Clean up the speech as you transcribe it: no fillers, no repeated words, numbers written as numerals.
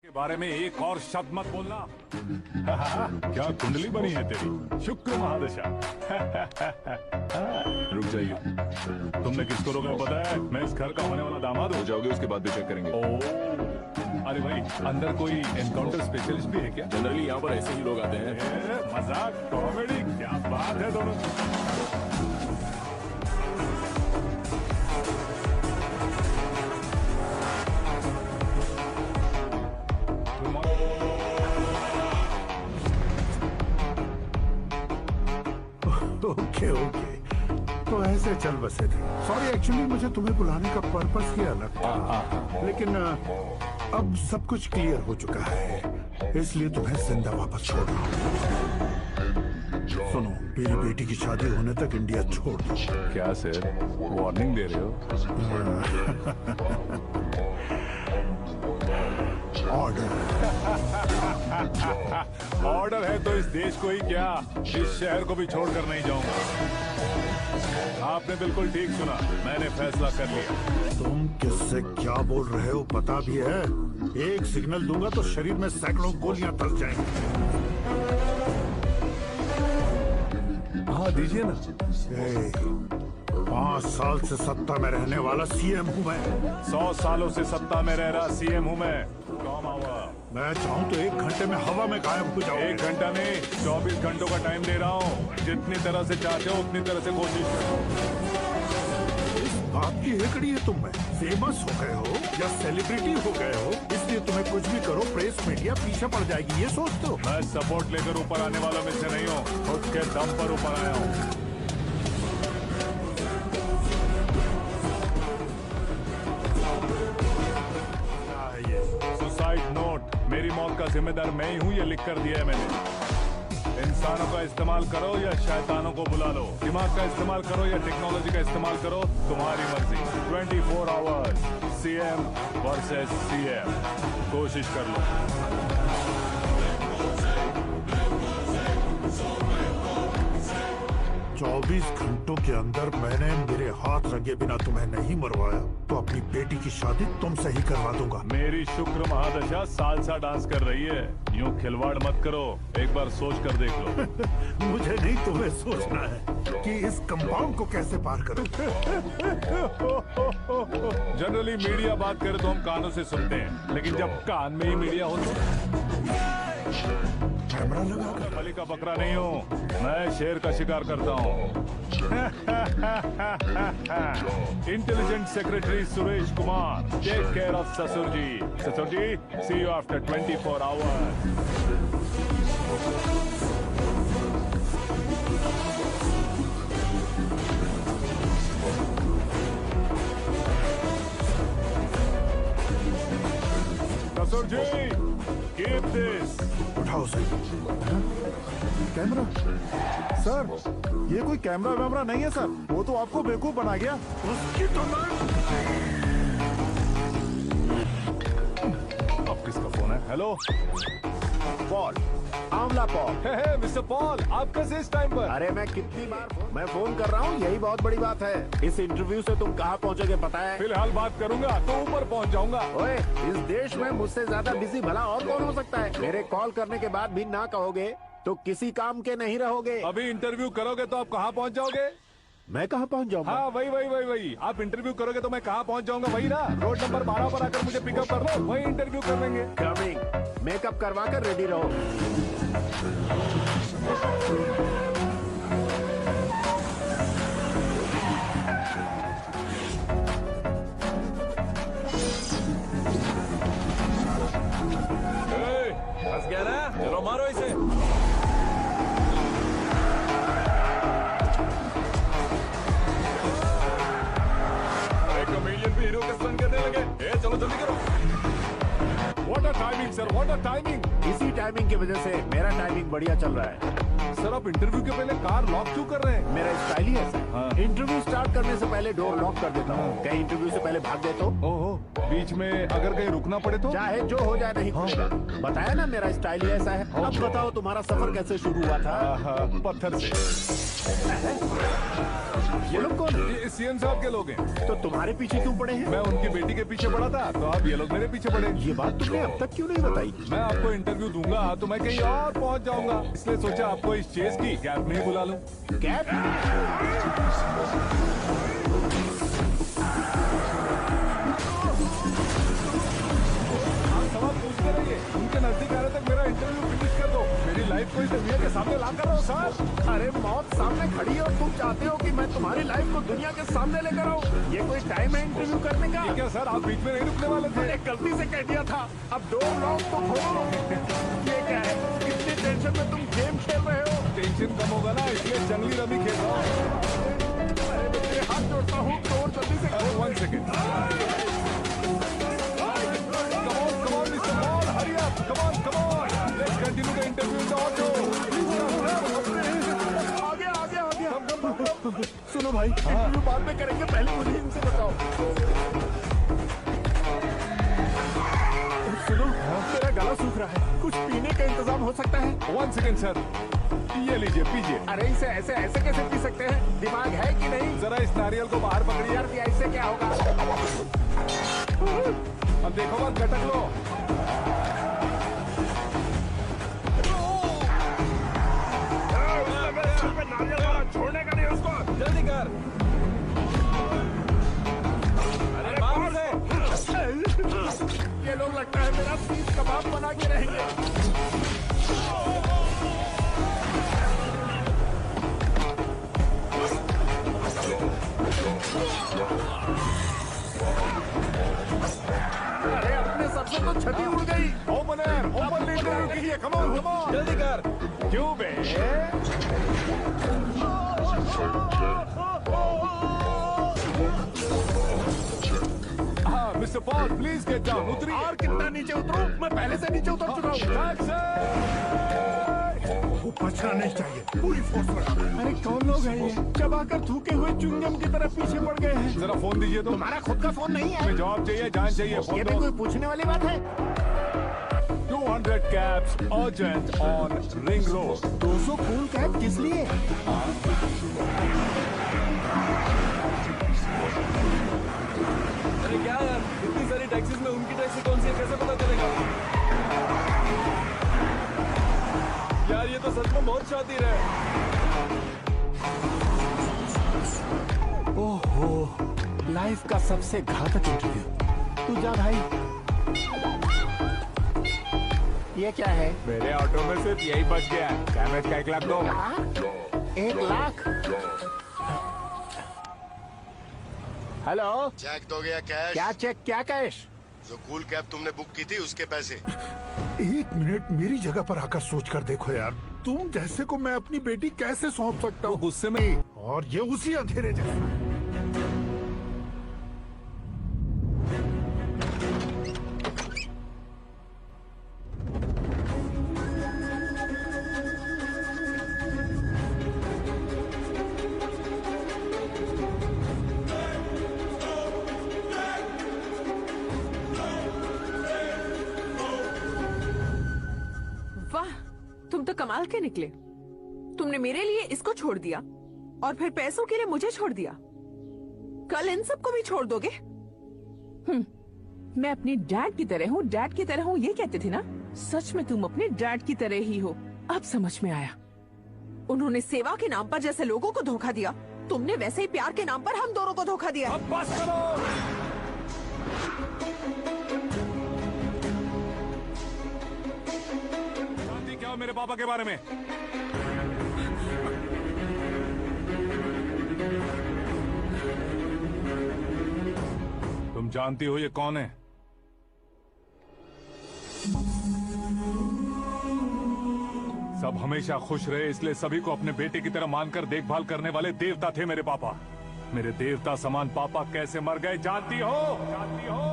के बारे में एक और शब्द मत बोलना। क्या कुंडली बनी है तेरी, शुक्र महादशा। रुक जाइए, तुमने किसको रोका पता है? मैं इस घर का होने वाला दामाद हो जाओगे, उसके बाद भी चेक करेंगे। अरे भाई, अंदर कोई एनकाउंटर स्पेशलिस्ट भी है क्या? जनरली यहाँ पर ऐसे ही लोग आते हैं। मजाक, कॉमेडी, क्या बात है दोनों। ओके तो ऐसे चल बसे थे। सॉरी, एक्चुअली मुझे तुम्हें बुलाने का पर्पस ही अलग था, लेकिन अब सब कुछ क्लियर हो चुका है, इसलिए तुम्हें जिंदा वापस छोड़ रहा हूँ। सुनो, मेरी बेटी की शादी होने तक इंडिया छोड़ दो। क्या सर, वार्निंग दे रहे हो? ऑर्डर। ऑर्डर है तो इस देश को ही क्या, इस शहर को भी छोड़कर नहीं जाऊंगा। आपने बिल्कुल ठीक सुना, मैंने फैसला कर लिया। तुम किससे क्या बोल रहे हो पता भी है? एक सिग्नल दूंगा तो शरीर में सैकड़ों गोलियां धस जाएंगी। हाँ दीजिए ना। 5 साल से सत्ता में रहने वाला सीएम हूँ मैं। 100 सालों से सत्ता में रह रहा सीएम हूँ मैं। कौन आवा? मैं चाहूँ तो 1 घंटे में हवा में गायब हो जाऊँ। 1 घंटा नहीं, 24 घंटों का टाइम दे रहा हूँ। जितनी तरह से चाहते हो उतनी तरह से कोशिश करो। इस बात की हेकड़ी है तुम में। फेमस हो गए हो या सेलिब्रिटी हो गए हो, इसलिए तुम्हें कुछ भी करो प्रेस मीडिया पीछे पड़ जाएगी, ये सोचते हो? मैं सपोर्ट लेकर ऊपर आने वालों में से नहीं हूँ, खुद के दम पर ऊपर आया हूँ। सुसाइड नोट, मेरी मौत का जिम्मेदार मैं ही हूँ, ये लिख कर दिया है मैंने। इंसानों का इस्तेमाल करो या शैतानों को बुला लो, दिमाग का इस्तेमाल करो या टेक्नोलॉजी का इस्तेमाल करो, तुम्हारी मर्जी। 24 आवर्स सीएम वर्सेस सीएम, कोशिश कर लो। 24 घंटों के अंदर मैंने मेरे हाथ रंगे बिना तुम्हें नहीं मरवाया तो अपनी बेटी की शादी तुमसे ही करवा दूंगा। मेरी शुक्र महादशा सालसा डांस कर रही है, यूं खिलवाड़ मत करो, एक बार सोच कर देख लो। मुझे नहीं, तुम्हें सोचना है कि इस कंपाउंड को कैसे पार करूं। जनरली मीडिया बात करे तो हम कानों से सुनते हैं, लेकिन जब कान में ही मीडिया हो तो कैमरा लगा कर। बलि का बकरा नहीं हूँ मैं, शेर का शिकार करता हूँ। Intelligent secretary Suresh Kumar, take care of ससुर जी। ससुर जी, सी यू आफ्टर 24 आवर्स। ससुर जी, कीप दिस। उठाओ सही। कैमरा सर, ये कोई कैमरा वैमरा नहीं है सर, वो तो आपको बेवकूफ बना गया। उसकी तो अब किसका फोन है? हेलो पॉल, आंवला पॉल। मिस्टर पॉल, आप कैसे इस टाइम पर? अरे मैं कितनी बार मैं फोन कर रहा हूँ, यही बहुत बड़ी बात है। इस इंटरव्यू से तुम कहाँ पहुँचोगे पता है? फिलहाल बात करूंगा तो ऊपर पहुंच जाऊंगा। ओए, इस देश में मुझसे ज्यादा बिजी भला और कौन हो सकता है? मेरे कॉल करने के बाद भी ना कहोगे तो किसी काम के नहीं रहोगे। अभी इंटरव्यू करोगे तो आप कहाँ पहुंच जाओगे? मैं कहाँ पहुँच जाऊंगा? हाँ वही। आप इंटरव्यू करोगे तो मैं कहाँ पहुंच जाऊंगा? वही ना, रोड नंबर 12 पर आकर मुझे पिकअप कर लो, वही इंटरव्यू कर लेंगे। कमिंग। मेकअप करवा कर रेडी रहो। फंस गया ना, चलो मारो इसे। कमेडियन भी हीरो के स्टंट करने लगे। चलो जल्दी करो। What a timing sir, what a timing. इसी टाइमिंग की वजह से मेरा टाइमिंग बढ़िया चल रहा है। सर आप इंटरव्यू के पहले कार लॉक क्यों कर रहे हैं? मेरा स्टाइल ही ऐसा है। हाँ। इंटरव्यू स्टार्ट करने से पहले डोर लॉक कर देता हूँ। कहीं इंटरव्यू से पहले भाग गए तो? ओहो, बीच में अगर कहीं रुकना पड़े तो? चाहे जो हो जाए नहीं खुलेगा। बताया ना मेरा स्टाइल ही ऐसा है। अब बताओ तुम्हारा सफर कैसे शुरू हुआ था? पत्थर से। ये लोग कौन है? ये सीएम साहब के लोग हैं। तो तुम्हारे पीछे क्यों पड़े हैं? मैं उनकी बेटी के पीछे पड़ा था, तो अब ये लोग मेरे पीछे पड़े। ये बात तुमने अब तक क्यों नहीं बताई? मैं आपको इंटरव्यू दूंगा तो मैं कहीं और पहुंच जाऊंगा, इसलिए सोचा आपको इस चेस की कैब में ही बुला लूं। कैब? सवाल पूछते रहिए, उनके नजदीक आने तक मेरा इंटरव्यू फिनिश कर दो। मेरी लाइफ को इस दुनिया के सामने ला कर रहो सर। अरे मौत सामने खड़ी है और तुम चाहते हो कि मैं तुम्हारी लाइफ को दुनिया के सामने लेकर आऊं? ये कोई टाइम है इंटरव्यू करने का? ये क्या सर, आप बीच में नहीं रुकने वाले थे? मैंने गलती से कह दिया था, अब डोर लॉक तो खोलो। ये क्या है? इतनी टेंशन में तुम गेम खेल रहे हो? टेंशन कम होगा ना, इसलिए जंगली रमी खेल रहा हूँ। अरे मैं तेरे हाथ जोड़ता हूँ, डोर जल्दी से खोल। 1 second. Come on, Mr. Paul, hurry up. Come on. Let's continue the interview in the auto. आ गया। सुनो भाई, इंटरव्यू बाद में करेंगे, पहले मुझे इनसे बताओ। सुनो, तेरा गला सूख रहा है, कुछ पीने का इंतजाम हो सकता है? 1 सेकेंड सर, ये लीजिए पीजिए। अरे इसे ऐसे ऐसे कैसे पी सकते हैं? दिमाग है कि नहीं? जरा इस नारियल को बाहर पकड़िए। यार ये ऐसे क्या होगा? अब देखो मत गटक लो। नारियल वाला छोड़ने का नहीं उसको। जल्दी कर। अरे बाहर से। ये लोग लगता है मेरा सीख कबाब बना के रहेंगे। अरे अपने सर से तो छठी उड़ गई। ओपनर, ओपन इंटरव्यू कीजिए। Come on. जल्दी कर। क्यों बे? हाँ, mister Paul, please get down. उतरिए। और कितना नीचे उतरूं? मैं पहले से नीचे उतर चुका हूँ। वो बचना नहीं चाहिए, पूरी फोर्स लगा। अरे कौन लोग हैं ये? चबाकर थूके हुए च्युइंगम की तरह पीछे पड़ गए हैं। जरा फोन दीजिए तो। तुम्हारा खुद का फोन नहीं है? हमें जवाब चाहिए, जान चाहिए। फोन ये भी दो। कोई पूछने वाली बात है? 200 cabs urgent on Ring Road. 200 cool cab किस लिए? अरे क्या यार, इतनी सारी टैक्सीज में उनकी टैक्सी कौन सी है, कैसे पता चलेगा? यार ये तो सच में बहुत शातिर है। ओहो, लाइफ का सबसे घातक इंटरव्यू। तू जा भाई। ये क्या है? मेरे ऑटो में सिर्फ यही बच गया है। डैमेज का 1 लाख दो। 1 लाख? हेलो, चेक तो गया कैश। क्या चेक, क्या कैश? जो कूल कैब तुमने बुक की थी उसके पैसे। 1 मिनट मेरी जगह पर आकर सोच कर देखो यार, तुम जैसे को मैं अपनी बेटी कैसे सौंप सकता हूँ? गुस्से में और ये उसी अंधेरे जैसा। वाह, तुम तो कमाल के निकले। तुमने मेरे लिए इसको छोड़ दिया और फिर पैसों के लिए मुझे छोड़ दिया। कल इन सबको भी छोड़ दोगे? मैं अपनी डैड की तरह हूँ, डैड की तरह हूँ, ये कहते थे ना? सच में तुम अपने डैड की तरह ही हो। अब समझ में आया। उन्होंने सेवा के नाम पर जैसे लोगों को धोखा दिया, तुमने वैसे ही प्यार के नाम पर हम दोनों को धोखा दिया। अब बस करो। जानती क्या हो मेरे पापा के बारे में? तुम जानती हो ये कौन है? सब हमेशा खुश रहे इसलिए सभी को अपने बेटे की तरह मानकर देखभाल करने वाले देवता थे मेरे पापा। मेरे देवता समान पापा कैसे मर गए जानती हो?